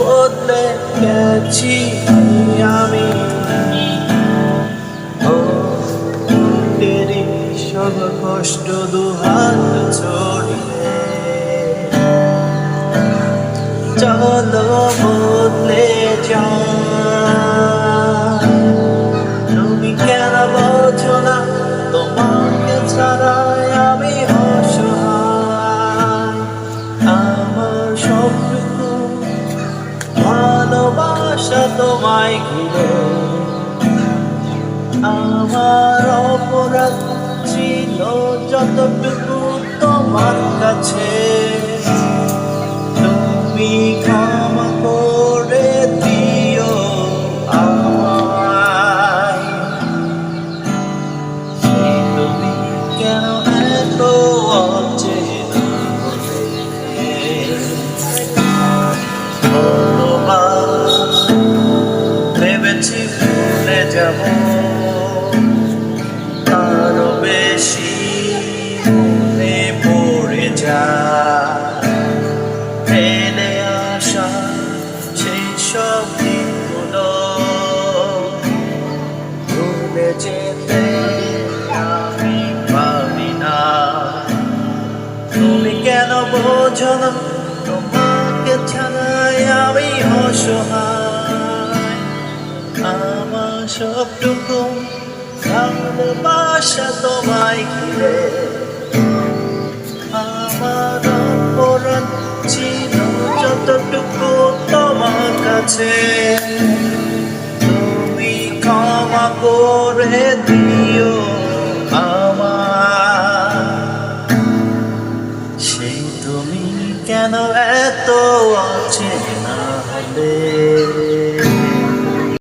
বদলে গেছি আমি তেরি সব কষ্ট দুহাত ছড়িয়ে চলো বদলে যা তুমি কেন বোঝো না তোমাকে ছাড়াই আমি অসহায় আমার সবটুকু ভালোবাসা তোমায় ঘিরে আমার অপরাধ ছিল যতটুকু তোমার কাছে তুমি ক্ষমা করে দিও আমায় তুমি কেন এত অচেনা ভেবেছি ভুলে যাব আরো বেশি মনে পড়ে যা ফেলে আসা সেই সব দিনগুলো ভুলে যেতে আমি পারি না তুমি কেন বোঝো না তোমাকে ছাড়াই আমি অসহায় আমার সবটুকু ভালোবাসা তোমায় ঘিরে আমার অপরাধ ছিল যতটুকু তোমার কাছে তুমি ক্ষমা করে দিও আমার সেই তুমি কেন এত আছে